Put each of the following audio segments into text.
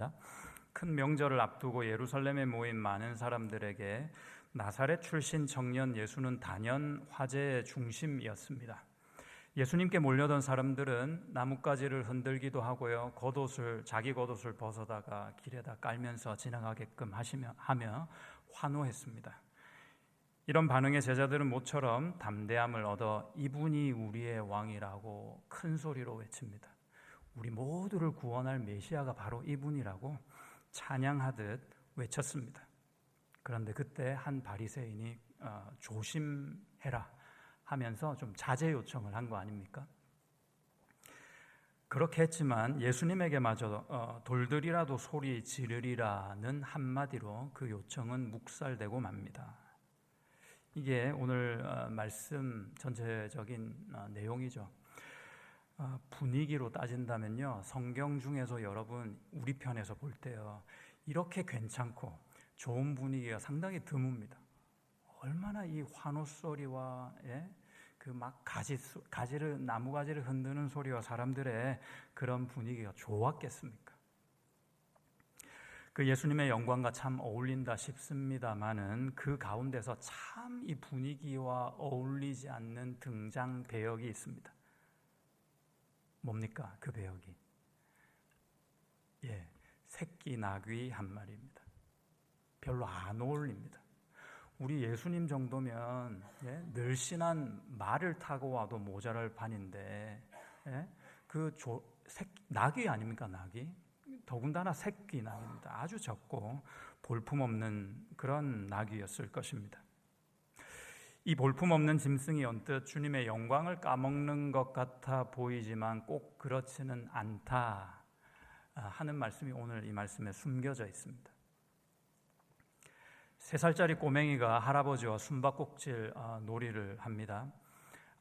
말씀입니다. 큰 명절을 앞두고 예루살렘에 모인 많은 사람들에게 나사렛 출신 청년 예수는 단연 화제의 중심이었습니다. 예수님께 몰려던 사람들은 나뭇가지를 흔들기도 하고요, 자기 겉옷을 벗어다가 길에다 깔면서 지나가게끔 하며 환호했습니다. 이런 반응에 제자들은 모처럼 담대함을 얻어 이분이 우리의 왕이라고 큰 소리로 외칩니다. 우리 모두를 구원할 메시아가 바로 이분이라고 찬양하듯 외쳤습니다. 그런데 그때 한 바리새인이 조심해라 하면서 좀 자제 요청을 한 거 아닙니까? 그렇게 했지만 예수님에게마저 돌들이라도 소리 지르리라는 한마디로 그 요청은 묵살되고 맙니다. 이게 오늘 말씀 전체적인 내용이죠. 분위기로 따진다면요, 성경 중에서 여러분 우리 편에서 볼 때요, 이렇게 괜찮고 좋은 분위기가 상당히 드뭅니다. 얼마나 이 환호 소리와 그 막 나무가지를 흔드는 소리와 사람들의 그런 분위기가 좋았겠습니까? 그 예수님의 영광과 참 어울린다 싶습니다만은 그 가운데서 참 이 분위기와 어울리지 않는 등장 배역이 있습니다. 뭡니까? 그 배역이 새끼 나귀 한 마리입니다. 별로 안 어울립니다. 우리 예수님 정도면 늘씬한 말을 타고 와도 모자랄 판인데 나귀 아닙니까? 나귀? 더군다나 새끼 나귀입니다. 아주 적고 볼품없는 그런 나귀였을 것입니다. 이 볼품없는 짐승이 언뜻 주님의 영광을 까먹는 것 같아 보이지만 꼭 그렇지는 않다 하는 말씀이 오늘 이 말씀에 숨겨져 있습니다. 3살짜리 꼬맹이가 할아버지와 숨바꼭질 놀이를 합니다.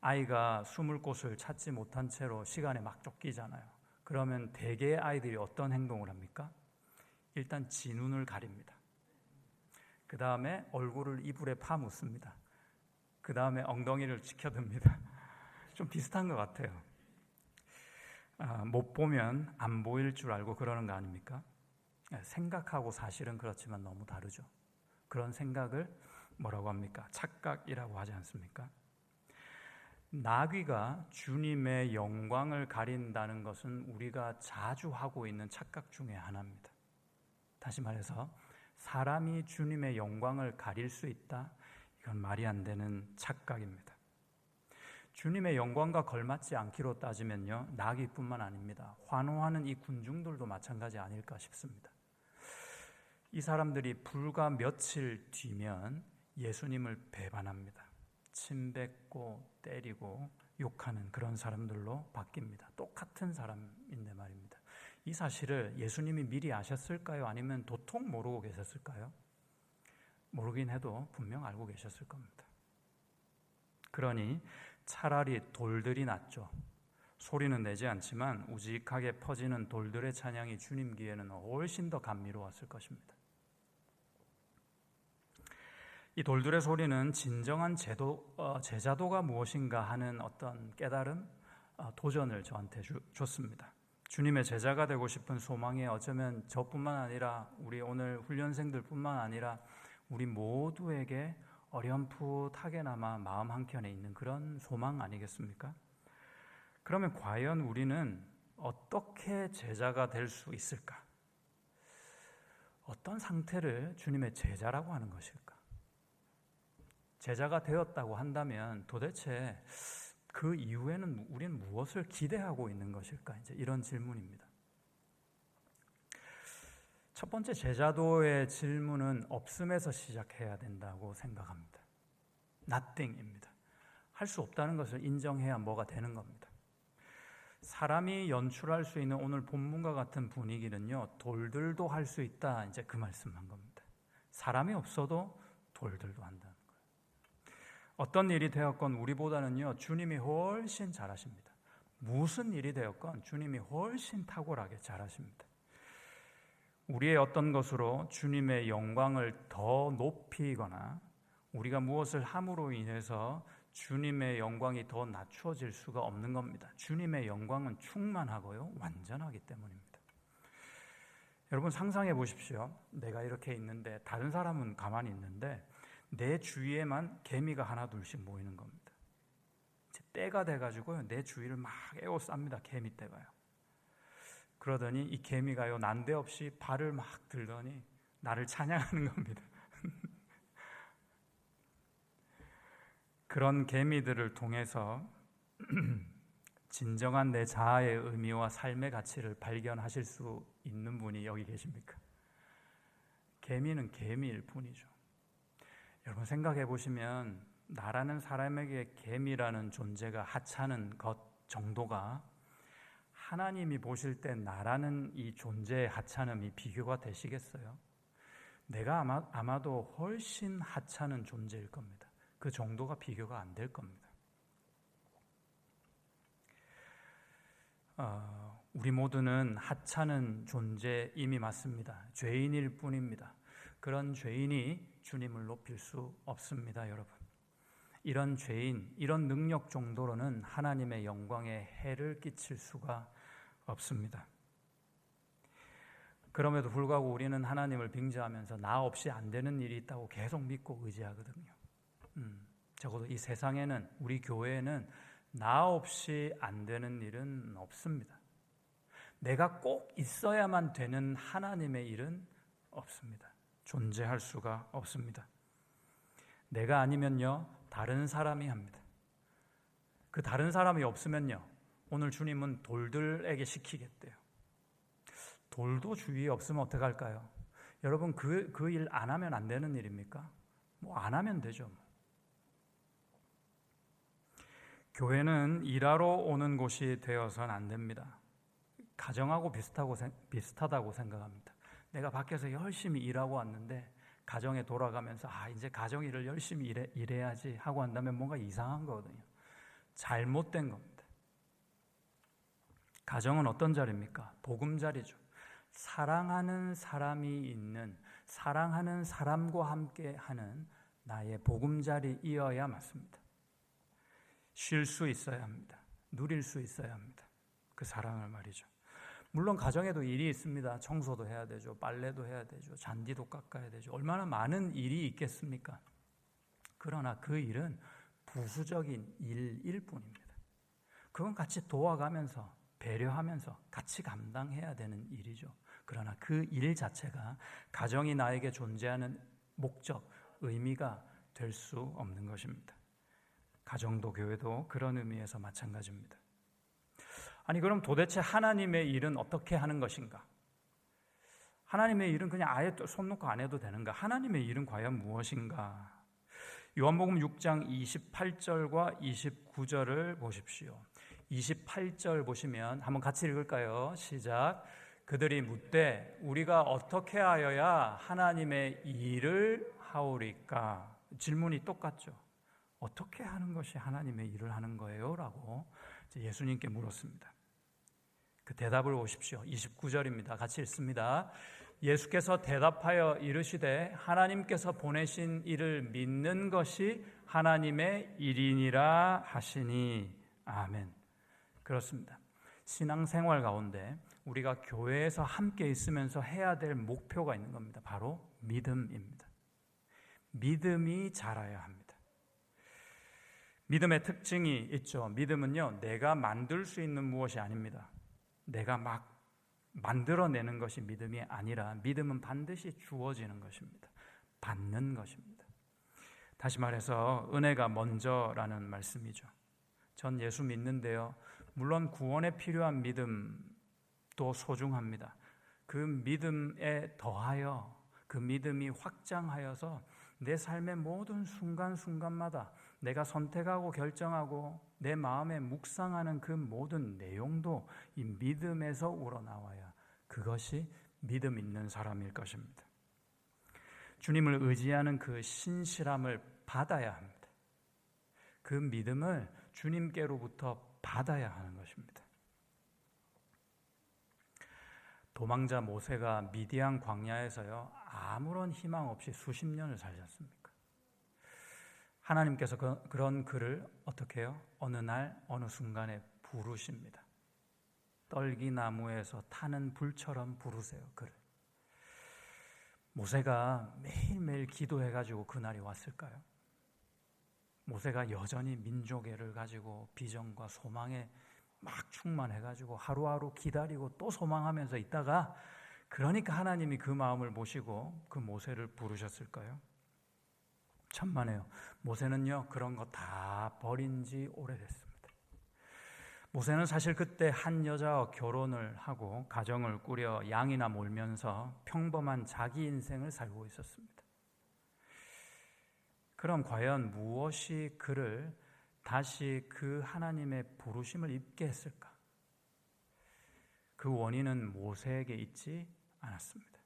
아이가 숨을 곳을 찾지 못한 채로 시간에 막 쫓기잖아요. 그러면 대개의 아이들이 어떤 행동을 합니까? 일단 지 눈을 가립니다. 그 다음에 얼굴을 이불에 파묻습니다. 그 다음에 엉덩이를 치켜듭니다. 좀 비슷한 것 같아요. 못 보면 안 보일 줄 알고 그러는 거 아닙니까? 생각하고 사실은 그렇지만 너무 다르죠. 그런 생각을 뭐라고 합니까? 착각이라고 하지 않습니까? 나귀가 주님의 영광을 가린다는 것은 우리가 자주 하고 있는 착각 중에 하나입니다. 다시 말해서 사람이 주님의 영광을 가릴 수 있다? 이건 말이 안 되는 착각입니다. 주님의 영광과 걸맞지 않기로 따지면요, 나귀뿐만 아닙니다. 환호하는 이 군중들도 마찬가지 아닐까 싶습니다. 이 사람들이 불과 며칠 뒤면 예수님을 배반합니다. 침뱉고 때리고 욕하는 그런 사람들로 바뀝니다. 똑같은 사람인데 말입니다. 이 사실을 예수님이 미리 아셨을까요? 아니면 도통 모르고 계셨을까요? 모르긴 해도 분명 알고 계셨을 겁니다. 그러니 차라리 돌들이 낫죠. 소리는 내지 않지만 우직하게 퍼지는 돌들의 찬양이 주님 귀에는 훨씬 더 감미로웠을 것입니다. 이 돌들의 소리는 진정한 제자도가 무엇인가 하는 어떤 깨달음, 도전을 저한테 줬습니다. 주님의 제자가 되고 싶은 소망이 어쩌면 저뿐만 아니라 우리 오늘 훈련생들뿐만 아니라 우리 모두에게 어렴풋하게나마 마음 한켠에 있는 그런 소망 아니겠습니까? 그러면 과연 우리는 어떻게 제자가 될 수 있을까? 어떤 상태를 주님의 제자라고 하는 것일까? 제자가 되었다고 한다면 도대체 그 이후에는 우리는 무엇을 기대하고 있는 것일까? 이제 이런 질문입니다. 첫 번째 제자도의 질문은 없음에서 시작해야 된다고 생각합니다. nothing입니다. 할 수 없다는 것을 인정해야 뭐가 되는 겁니다. 사람이 연출할 수 있는 오늘 본문과 같은 분위기는요, 돌들도 할 수 있다, 이제 그 말씀한 겁니다. 사람이 없어도 돌들도 한다는 거예요. 어떤 일이 되었건 우리보다는요, 주님이 훨씬 잘하십니다. 무슨 일이 되었건 주님이 훨씬 탁월하게 잘하십니다. 우리의 어떤 것으로 주님의 영광을 더 높이거나 우리가 무엇을 함으로 인해서 주님의 영광이 더 낮추어질 수가 없는 겁니다. 주님의 영광은 충만하고요, 완전하기 때문입니다. 여러분 상상해 보십시오. 내가 이렇게 있는데 다른 사람은 가만히 있는데 내 주위에만 개미가 하나 둘씩 모이는 겁니다. 이제 때가 돼가지고요, 내 주위를 막 에워쌉니다. 개미 떼가요. 그러더니 이 개미가요, 난데없이 발을 막 들더니 나를 찬양하는 겁니다. 그런 개미들을 통해서 진정한 내 자아의 의미와 삶의 가치를 발견하실 수 있는 분이 여기 계십니까? 개미는 개미일 뿐이죠. 여러분 생각해 보시면 나라는 사람에게 개미라는 존재가 하찮은 것 정도가 하나님이 보실 때 나라는 이 존재의 하찮음이 비교가 되시겠어요? 내가 아마도 훨씬 하찮은 존재일 겁니다. 그 정도가 비교가 안 될 겁니다. 우리 모두는 하찮은 존재임이 맞습니다. 죄인일 뿐입니다. 그런 죄인이 주님을 높일 수 없습니다, 여러분. 이런 죄인, 이런 능력 정도로는 하나님의 영광에 해를 끼칠 수가 없습니다. 그럼에도 불구하고 우리는 하나님을 빙자하면서 나 없이 안 되는 일이 있다고 계속 믿고 의지하거든요. 적어도 이 세상에는, 우리 교회에는 나 없이 안 되는 일은 없습니다. 내가 꼭 있어야만 되는 하나님의 일은 없습니다. 존재할 수가 없습니다. 내가 아니면요, 다른 사람이 합니다. 그 다른 사람이 없으면요, 오늘 주님은 돌들에게 시키겠대요. 돌도 주위에 없으면 어떡할까요? 여러분 그 일 안 하면 안 되는 일입니까? 뭐 안 하면 되죠. 교회는 일하러 오는 곳이 되어서는 안 됩니다. 가정하고 비슷하다고 생각합니다. 내가 밖에서 열심히 일하고 왔는데 가정에 돌아가면서 이제 가정 일을 열심히 일해야지 하고 한다면 뭔가 이상한 거거든요. 잘못된 겁니다. 가정은 어떤 자리입니까? 복음자리죠. 사랑하는 사람이 있는, 사랑하는 사람과 함께 하는 나의 복음자리이어야 맞습니다. 쉴 수 있어야 합니다. 누릴 수 있어야 합니다. 그 사랑을 말이죠. 물론 가정에도 일이 있습니다. 청소도 해야 되죠. 빨래도 해야 되죠. 잔디도 깎아야 되죠. 얼마나 많은 일이 있겠습니까? 그러나 그 일은 부수적인 일일 뿐입니다. 그건 같이 도와가면서, 배려하면서 같이 감당해야 되는 일이죠. 그러나 그 일 자체가 가정이 나에게 존재하는 목적, 의미가 될 수 없는 것입니다. 가정도 교회도 그런 의미에서 마찬가지입니다. 아니 그럼 도대체 하나님의 일은 어떻게 하는 것인가? 하나님의 일은 그냥 아예 손 놓고 안 해도 되는가? 하나님의 일은 과연 무엇인가? 요한복음 6장 28절과 29절을 보십시오. 28절 보시면 한번 같이 읽을까요? 시작. 그들이 묻되 우리가 어떻게 하여야 하나님의 일을 하오리까? 질문이 똑같죠. 어떻게 하는 것이 하나님의 일을 하는 거예요? 라고 예수님께 물었습니다. 그 대답을 보십시오. 29절입니다. 같이 읽습니다. 예수께서 대답하여 이르시되 하나님께서 보내신 이를 믿는 것이 하나님의 일이니라 하시니. 아멘. 그렇습니다. 신앙생활 가운데 우리가 교회에서 함께 있으면서 해야 될 목표가 있는 겁니다. 바로 믿음입니다. 믿음이 자라야 합니다. 믿음의 특징이 있죠. 믿음은요, 내가 만들 수 있는 무엇이 아닙니다. 내가 막 만들어내는 것이 믿음이 아니라 믿음은 반드시 주어지는 것입니다. 받는 것입니다. 다시 말해서 은혜가 먼저라는 말씀이죠. 전 예수 믿는데요, 물론 구원에 필요한 믿음도 소중합니다. 그 믿음에 더하여 그 믿음이 확장하여서 내 삶의 모든 순간순간마다 내가 선택하고 결정하고 내 마음에 묵상하는 그 모든 내용도 이 믿음에서 우러나와야 그것이 믿음 있는 사람일 것입니다. 주님을 의지하는 그 신실함을 받아야 합니다. 그 믿음을 주님께로부터 받아야 하는 것입니다. 도망자 모세가 미디안 광야에서요, 아무런 희망 없이 수십 년을 살지 않습니까? 하나님께서 그런 그를 어떻게 해요? 어느 날 어느 순간에 부르십니다. 떨기나무에서 타는 불처럼 부르세요. 그를. 모세가 매일매일 기도해가지고 그날이 왔을까요? 모세가 여전히 민족애를 가지고 비전과 소망에 막 충만해가지고 하루하루 기다리고 또 소망하면서 있다가 그러니까 하나님이 그 마음을 보시고 그 모세를 부르셨을까요? 천만에요. 모세는요 그런 거 다 버린 지 오래됐습니다. 모세는 사실 그때 한 여자와 결혼을 하고 가정을 꾸려 양이나 몰면서 평범한 자기 인생을 살고 있었습니다. 그럼 과연 무엇이 그를 다시 그 하나님의 부르심을 입게 했을까? 그 원인은 모세에게 있지 않았습니다.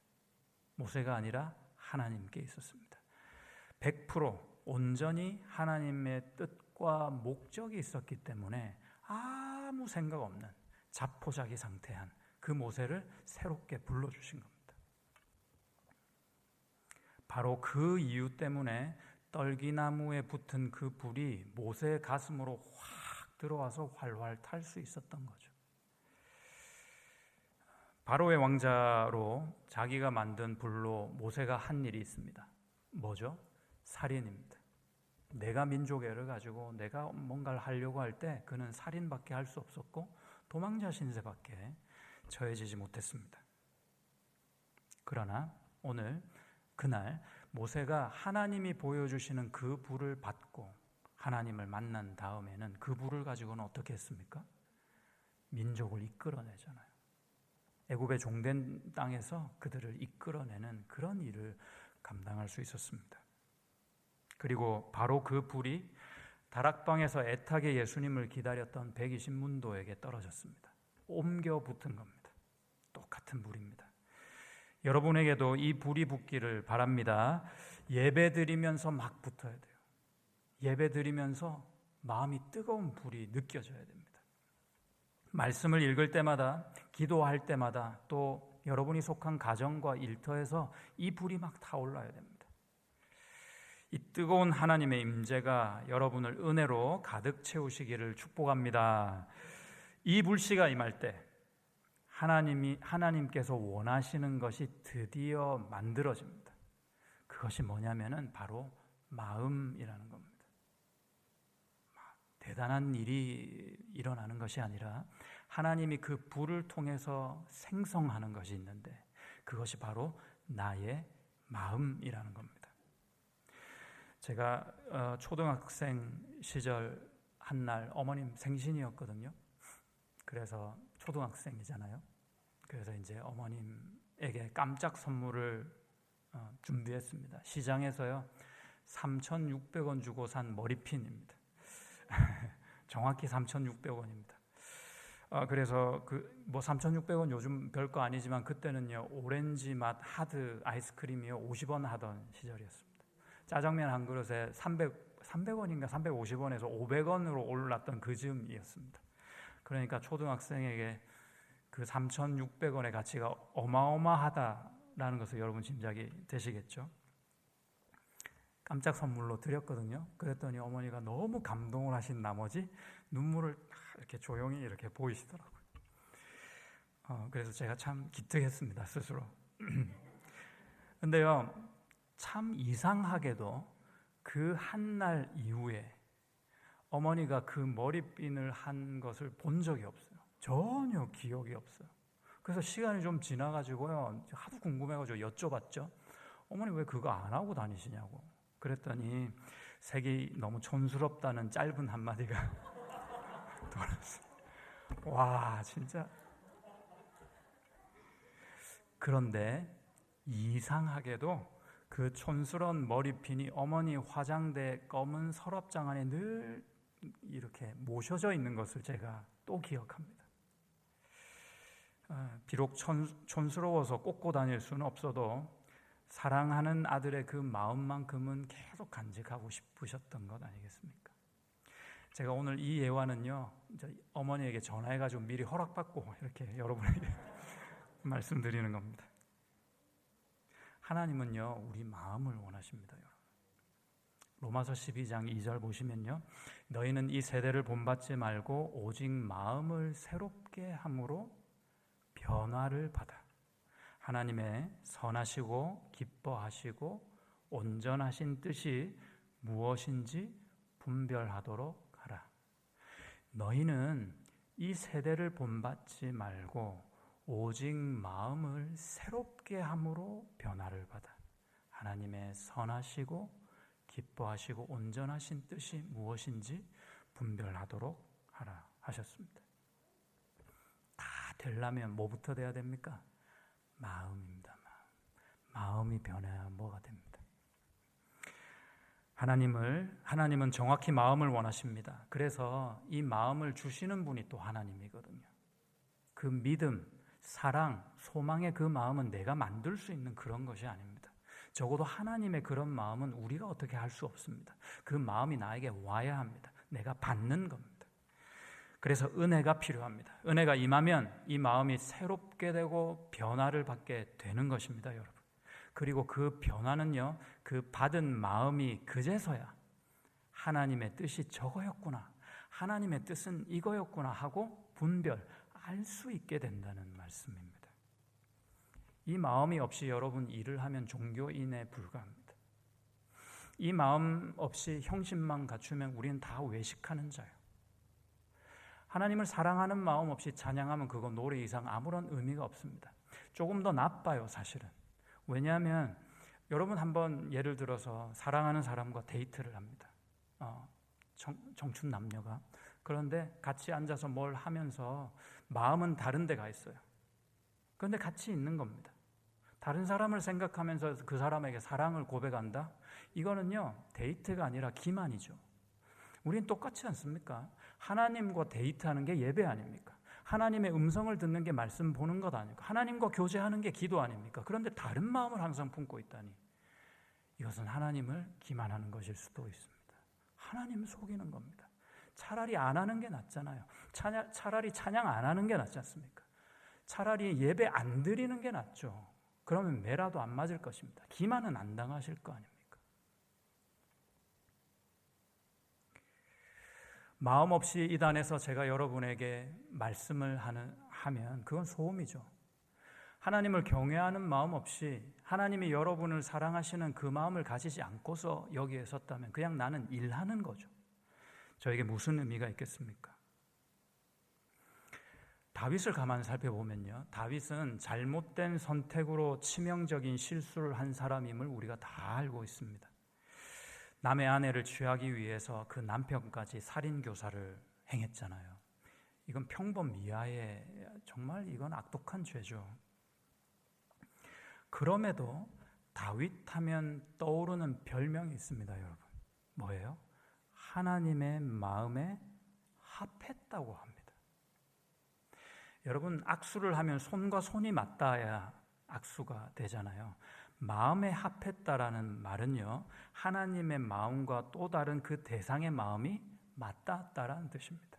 모세가 아니라 하나님께 있었습니다. 100% 온전히 하나님의 뜻과 목적이 있었기 때문에 아무 생각 없는 자포자기 상태한 그 모세를 새롭게 불러주신 겁니다. 바로 그 이유 때문에 떨기나무에 붙은 그 불이 모세의 가슴으로 확 들어와서 활활 탈 수 있었던 거죠. 바로의 왕자로 자기가 만든 불로 모세가 한 일이 있습니다. 뭐죠? 살인입니다. 내가 민족애를 가지고 내가 뭔가를 하려고 할 때 그는 살인밖에 할 수 없었고 도망자 신세밖에 처해지지 못했습니다. 그러나 오늘 그날 모세가 하나님이 보여주시는 그 불을 받고 하나님을 만난 다음에는 그 불을 가지고는 어떻게 했습니까? 민족을 이끌어내잖아요. 애굽의 종된 땅에서 그들을 이끌어내는 그런 일을 감당할 수 있었습니다. 그리고 바로 그 불이 다락방에서 애타게 예수님을 기다렸던 120문도에게 떨어졌습니다. 옮겨 붙은 겁니다. 똑같은 불입니다. 여러분에게도 이 불이 붙기를 바랍니다. 예배 드리면서 막 붙어야 돼요. 예배 드리면서 마음이 뜨거운 불이 느껴져야 됩니다. 말씀을 읽을 때마다, 기도할 때마다, 또 여러분이 속한 가정과 일터에서 이 불이 막 타올라야 됩니다. 이 뜨거운 하나님의 임재가 여러분을 은혜로 가득 채우시기를 축복합니다. 이 불씨가 임할 때 하나님께서 원하시는 것이 드디어 만들어집니다. 그것이 뭐냐면은 바로 마음이라는 겁니다. 대단한 일이 일어나는 것이 아니라 하나님이 그 불을 통해서 생성하는 것이 있는데 그것이 나의 마음이라는 겁니다. 제가 초등학생 시절 한날 어머님 생신이었거든요. 그래서 초등학생이잖아요. 그래서 이제 어머님에게 깜짝 선물을 준비했습니다. 시장에서요 3,600원 주고 산 머리핀입니다. 정확히 3,600원입니다. 그래서 3,600원 요즘 별거 아니지만 그때는요 오렌지 맛 하드 아이스크림이요 50원 하던 시절이었습니다. 짜장면 한 그릇에 300원인가 350원에서 500원으로 올랐던 그 즈음이었습니다. 그러니까 초등학생에게 그 3,600원의 가치가 어마어마하다라는 것을 여러분 짐작이 되시겠죠? 깜짝 선물로 드렸거든요. 그랬더니 어머니가 너무 감동을 하신 나머지 눈물을 이렇게 조용히 이렇게 보이시더라고요. 그래서 제가 참 기특했습니다, 스스로. 근데요, 참 이상하게도 그 한날 이후에 어머니가 그 머리핀을 한 것을 본 적이 없어요. 전혀 기억이 없어요. 그래서 시간이 좀 지나가지고요, 하도 궁금해가지고 여쭤봤죠. 어머니 왜 그거 안 하고 다니시냐고. 그랬더니 색이 너무 촌스럽다는 짧은 한마디가 돌았어요. 와, 진짜. 그런데 이상하게도 그 촌스러운 머리핀이 어머니 화장대 검은 서랍장 안에 늘 이렇게 모셔져 있는 것을 제가 또 기억합니다. 비록 촌스러워서 꽂고 다닐 수는 없어도 사랑하는 아들의 그 마음만큼은 계속 간직하고 싶으셨던 것 아니겠습니까? 제가 오늘 이 예화는요, 어머니에게 전화해가지고 미리 허락받고 이렇게 여러분에게 말씀드리는 겁니다. 하나님은요, 우리 마음을 원하십니다. 여러분. 로마서 12장 2절 보시면요, 너희는 이 세대를 본받지 말고 오직 마음을 새롭게 함으로 변화를 받아 하나님의 선하시고 기뻐하시고 온전하신 뜻이 무엇인지 분별하도록 하라. 너희는 이 세대를 본받지 말고 오직 마음을 새롭게 함으로 변화를 받아 하나님의 선하시고 기뻐하시고 온전하신 뜻이 무엇인지 분별하도록 하라 하셨습니다. 다 되려면 뭐부터 돼야 됩니까? 마음입니다. 마음이 변해야 뭐가 됩니다. 하나님은 정확히 마음을 원하십니다. 그래서 이 마음을 주시는 분이 또 하나님이거든요. 그 믿음, 사랑, 소망의 그 마음은 내가 만들 수 있는 그런 것이 아닙니다. 적어도 하나님의 그런 마음은 우리가 어떻게 할 수 없습니다. 그 마음이 나에게 와야 합니다. 내가 받는 겁니다. 그래서 은혜가 필요합니다. 은혜가 임하면 이 마음이 새롭게 되고 변화를 받게 되는 것입니다, 여러분. 그리고 그 변화는요, 그 받은 마음이 그제서야 하나님의 뜻이 저거였구나, 하나님의 뜻은 이거였구나 하고 알 수 있게 된다는 말씀입니다. 이 마음이 없이 여러분 일을 하면 종교인에 불과합니다. 이 마음 없이 형식만 갖추면 우리는 다 외식하는 자예요. 하나님을 사랑하는 마음 없이 찬양하면 그건 노래 이상 아무런 의미가 없습니다. 조금 더 나빠요, 사실은. 왜냐하면 여러분 한번 예를 들어서 사랑하는 사람과 데이트를 합니다. 청춘 남녀가. 그런데 같이 앉아서 뭘 하면서 마음은 다른 데 가 있어요. 그런데 같이 있는 겁니다. 다른 사람을 생각하면서 그 사람에게 사랑을 고백한다? 이거는요, 데이트가 아니라 기만이죠. 우린 똑같지 않습니까? 하나님과 데이트하는 게 예배 아닙니까? 하나님의 음성을 듣는 게 말씀 보는 것 아닙니까? 하나님과 교제하는 게 기도 아닙니까? 그런데 다른 마음을 항상 품고 있다니, 이것은 하나님을 기만하는 것일 수도 있습니다. 하나님을 속이는 겁니다. 차라리 안 하는 게 낫잖아요. 차라리 찬양 안 하는 게 낫지 않습니까? 차라리 예배 안 드리는 게 낫죠. 그러면 매라도 안 맞을 것입니다. 기만은 안 당하실 거 아닙니까? 마음 없이 이단에서 제가 여러분에게 말씀을 하면 그건 소음이죠. 하나님을 경외하는 마음 없이 하나님이 여러분을 사랑하시는 그 마음을 가지지 않고서 여기에 섰다면 그냥 나는 일하는 거죠. 저에게 무슨 의미가 있겠습니까? 다윗을 가만히 살펴보면요, 다윗은 잘못된 선택으로 치명적인 실수를 한 사람임을 우리가 다 알고 있습니다. 남의 아내를 취하기 위해서 그 남편까지 살인교사를 행했잖아요. 이건 평범 이하의, 정말 이건 악독한 죄죠. 그럼에도 다윗 하면 떠오르는 별명이 있습니다, 여러분. 뭐예요? 하나님의 마음에 합했다고 합니다. 여러분, 악수를 하면 손과 손이 맞닿아야 악수가 되잖아요. 마음에 합했다라는 말은요, 하나님의 마음과 또 다른 그 대상의 마음이 맞닿았다라는 뜻입니다.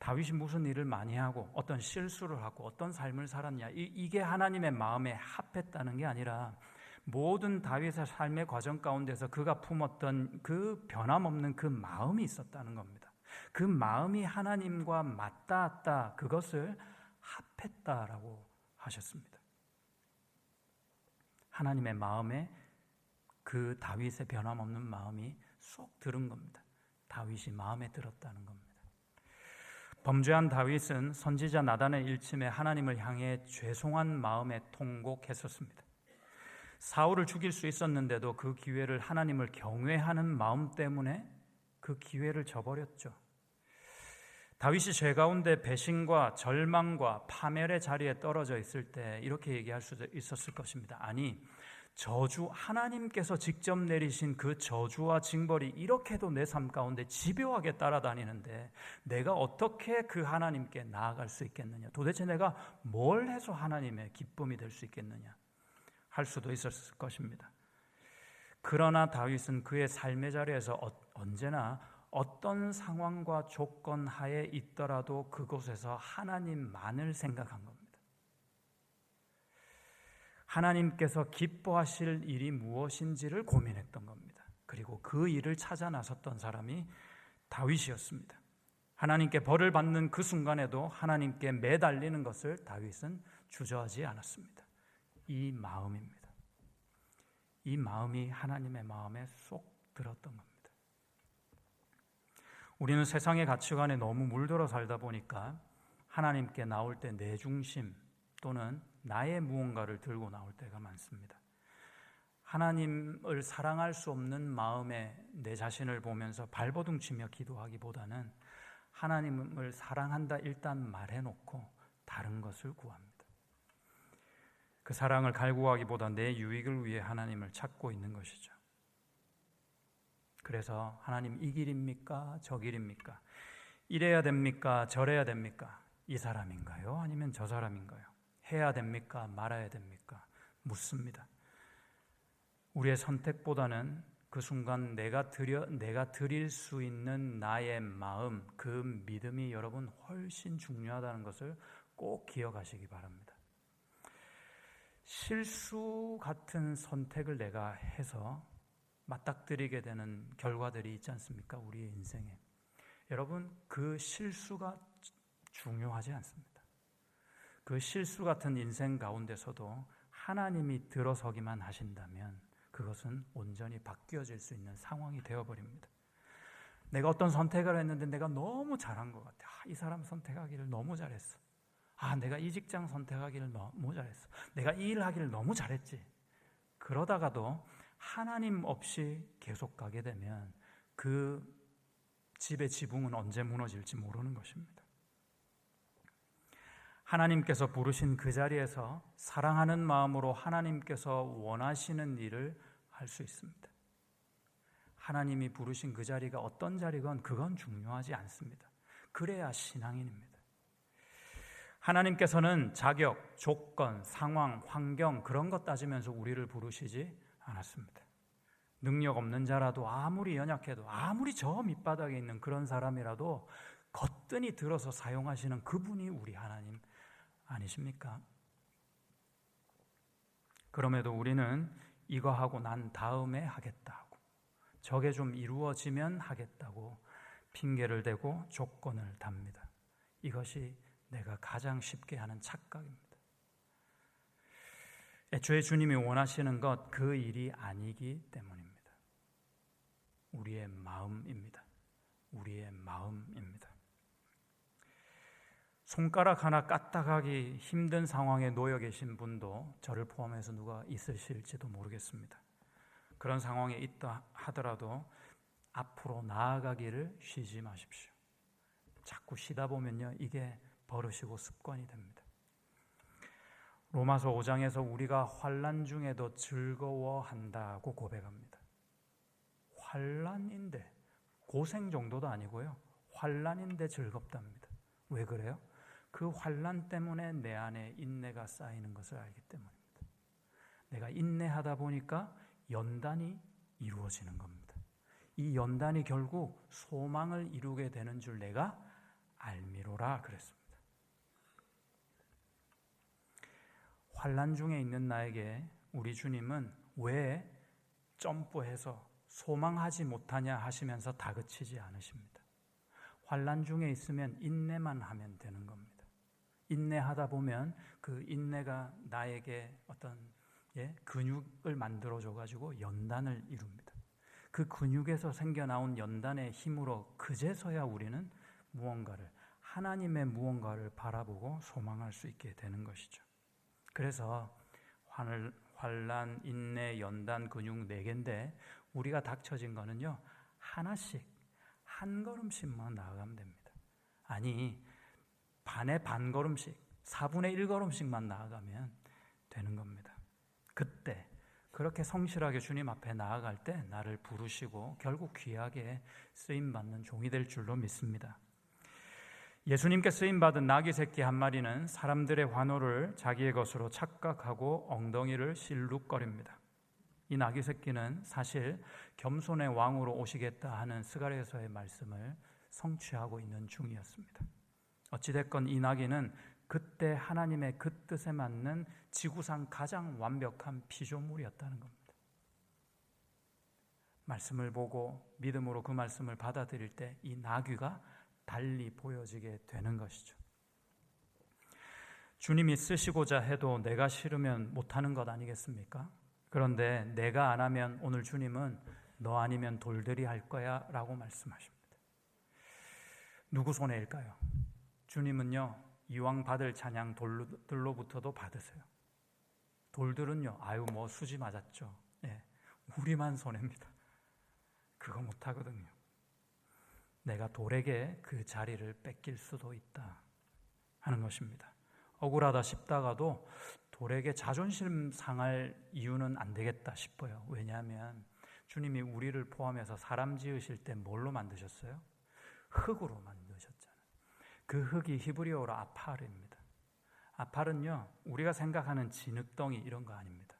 다윗이 무슨 일을 많이 하고 어떤 실수를 하고 어떤 삶을 살았냐, 이게 하나님의 마음에 합했다는 게 아니라 모든 다윗의 삶의 과정 가운데서 그가 품었던 그 변함없는 그 마음이 있었다는 겁니다. 그 마음이 하나님과 맞닿았다, 그것을 합했다라고 하셨습니다. 하나님의 마음에 그 다윗의 변함없는 마음이 쏙 들은 겁니다. 다윗이 마음에 들었다는 겁니다. 범죄한 다윗은 선지자 나단의 일침에 하나님을 향해 죄송한 마음에 통곡했었습니다. 사울을 죽일 수 있었는데도 그 기회를 하나님을 경외하는 마음 때문에 그 기회를 저버렸죠. 다윗이 죄 가운데 배신과 절망과 파멸의 자리에 떨어져 있을 때 이렇게 얘기할 수도 있었을 것입니다. 아니, 저주, 하나님께서 직접 내리신 그 저주와 징벌이 이렇게도 내 삶 가운데 집요하게 따라다니는데 내가 어떻게 그 하나님께 나아갈 수 있겠느냐, 도대체 내가 뭘 해서 하나님의 기쁨이 될 수 있겠느냐 할 수도 있었을 것입니다. 그러나 다윗은 그의 삶의 자리에서 언제나 어떤 상황과 조건 하에 있더라도 그곳에서 하나님만을 생각한 겁니다. 하나님께서 기뻐하실 일이 무엇인지를 고민했던 겁니다. 그리고 그 일을 찾아 나섰던 사람이 다윗이었습니다. 하나님께 벌을 받는 그 순간에도 하나님께 매달리는 것을 다윗은 주저하지 않았습니다. 이 마음입니다. 이 마음이 하나님의 마음에 쏙 들었던 겁니다. 우리는 세상의 가치관에 너무 물들어 살다 보니까 하나님께 나올 때 내 중심 또는 나의 무언가를 들고 나올 때가 많습니다. 하나님을 사랑할 수 없는 마음에 내 자신을 보면서 발버둥치며 기도하기보다는 하나님을 사랑한다 일단 말해놓고 다른 것을 구합니다. 그 사랑을 갈구하기보다 내 유익을 위해 하나님을 찾고 있는 것이죠. 그래서 하나님 이 길입니까? 저 길입니까? 이래야 됩니까? 저래야 됩니까? 이 사람인가요? 아니면 저 사람인가요? 해야 됩니까? 말아야 됩니까? 묻습니다. 우리의 선택보다는 그 순간 내가 드릴 수 있는 나의 마음, 그 믿음이 여러분 훨씬 중요하다는 것을 꼭 기억하시기 바랍니다. 실수 같은 선택을 내가 해서 맞닥뜨리게 되는 결과들이 있지 않습니까? 우리의 인생에. 여러분, 그 실수가 중요하지 않습니다. 그 실수 같은 인생 가운데서도 하나님이 들어서기만 하신다면 그것은 온전히 바뀌어질 수 있는 상황이 되어버립니다. 내가 어떤 선택을 했는데 내가 너무 잘한 것 같아. 이 사람 선택하기를 너무 잘했어. 내가 이 직장 선택하기를 너무 잘했어. 내가 이 일 하기를 너무 잘했지. 그러다가도 하나님 없이 계속 가게 되면 그 집의 지붕은 언제 무너질지 모르는 것입니다. 하나님께서 부르신 그 자리에서 사랑하는 마음으로 하나님께서 원하시는 일을 할 수 있습니다. 하나님이 부르신 그 자리가 어떤 자리건 그건 중요하지 않습니다. 그래야 신앙인입니다. 하나님께서는 자격, 조건, 상황, 환경 그런 것 따지면서 우리를 부르시지 않았습니다. 능력 없는 자라도 아무리 연약해도 아무리 저 밑바닥에 있는 그런 사람이라도 거뜬히 들어서 사용하시는 그분이 우리 하나님 아니십니까? 그럼에도 우리는 이거 하고 난 다음에 하겠다고, 저게 좀 이루어지면 하겠다고 핑계를 대고 조건을 답니다. 이것이 내가 가장 쉽게 하는 착각입니다. 애초에 주님이 원하시는 것 그 일이 아니기 때문입니다. 우리의 마음입니다. 우리의 마음입니다. 손가락 하나 까딱하기 힘든 상황에 놓여 계신 분도 저를 포함해서 누가 있으실지도 모르겠습니다. 그런 상황에 있다 하더라도 앞으로 나아가기를 쉬지 마십시오. 자꾸 쉬다 보면요, 이게 버릇이고 습관이 됩니다. 로마서 5장에서 우리가 환난 중에도 즐거워한다고 고백합니다. 환난인데, 고생 정도도 아니고요, 환난인데 즐겁답니다. 왜 그래요? 그 환난 때문에 내 안에 인내가 쌓이는 것을 알기 때문입니다. 내가 인내하다 보니까 연단이 이루어지는 겁니다. 이 연단이 결국 소망을 이루게 되는 줄 내가 알미로라 그랬습니다. 환난 중에 있는 나에게 우리 주님은 왜 점프해서 소망하지 못하냐 하시면서 다그치지 않으십니다. 환난 중에 있으면 인내만 하면 되는 겁니다. 인내하다 보면 그 인내가 나에게 어떤 근육을 만들어줘 가지고 연단을 이룹니다. 그 근육에서 생겨나온 연단의 힘으로 그제서야 우리는 무언가를, 하나님의 무언가를 바라보고 소망할 수 있게 되는 것이죠. 그래서 환난, 인내, 연단, 근육 4개인데 우리가 닥쳐진 거는요, 하나씩 한 걸음씩만 나아가면 됩니다. 아니, 반의 반 걸음씩, 4분의 1 걸음씩만 나아가면 되는 겁니다. 그때 그렇게 성실하게 주님 앞에 나아갈 때 나를 부르시고 결국 귀하게 쓰임받는 종이 될 줄로 믿습니다. 예수님께 쓰임받은 나귀 새끼 한 마리는 사람들의 환호를 자기의 것으로 착각하고 엉덩이를 실룩거립니다. 이 나귀 새끼는 사실 겸손의 왕으로 오시겠다 하는 스가랴서의 말씀을 성취하고 있는 중이었습니다. 어찌됐건 이 나귀는 그때 하나님의 그 뜻에 맞는 지구상 가장 완벽한 피조물이었다는 겁니다. 말씀을 보고 믿음으로 그 말씀을 받아들일 때 이 나귀가 달리 보여지게 되는 것이죠. 주님이 쓰시고자 해도 내가 싫으면 못하는 것 아니겠습니까? 그런데 내가 안 하면 오늘 주님은 너 아니면 돌들이 할 거야 라고 말씀하십니다. 누구 손해일까요? 주님은요, 이왕 받을 찬양 돌들로부터도 받으세요. 돌들은요, 아유 뭐 수지 맞았죠. 예, 우리만 손해입니다. 그거 못하거든요. 내가 돌에게 그 자리를 뺏길 수도 있다 하는 것입니다. 억울하다 싶다가도 돌에게 자존심 상할 이유는 안 되겠다 싶어요. 왜냐하면 주님이 우리를 포함해서 사람 지으실 때 뭘로 만드셨어요? 흙으로 만드셨잖아요. 그 흙이 히브리어로 아팔입니다. 아팔은요, 우리가 생각하는 진흙덩이 이런 거 아닙니다.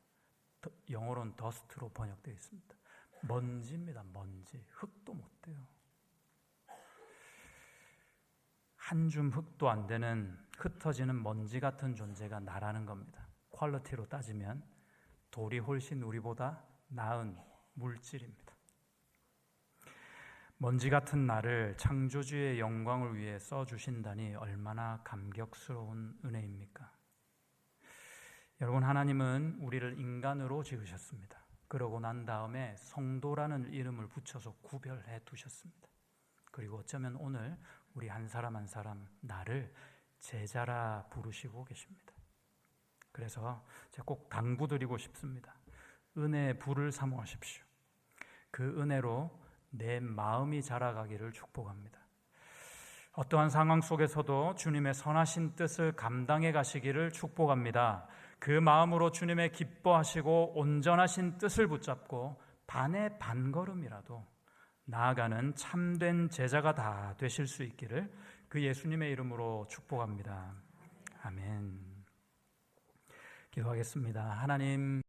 영어로는 더스트로 번역되어 있습니다. 먼지입니다. 먼지. 흙도 못 돼요. 한 줌 흙도 안 되는 흩어지는 먼지 같은 존재가 나라는 겁니다. 퀄리티로 따지면 돌이 훨씬 우리보다 나은 물질입니다. 먼지 같은 나를 창조주의 영광을 위해 써주신다니 얼마나 감격스러운 은혜입니까? 여러분, 하나님은 우리를 인간으로 지으셨습니다. 그러고 난 다음에 성도라는 이름을 붙여서 구별해 두셨습니다. 그리고 어쩌면 오늘 우리 한 사람 한 사람 나를 제자라 부르시고 계십니다. 그래서 제가 꼭 당부드리고 싶습니다. 은혜의 불을 사모하십시오. 그 은혜로 내 마음이 자라가기를 축복합니다. 어떠한 상황 속에서도 주님의 선하신 뜻을 감당해 가시기를 축복합니다. 그 마음으로 주님의 기뻐하시고 온전하신 뜻을 붙잡고 반의 반걸음이라도 나아가는 참된 제자가 다 되실 수 있기를 그 예수님의 이름으로 축복합니다. 아멘. 기도하겠습니다. 하나님,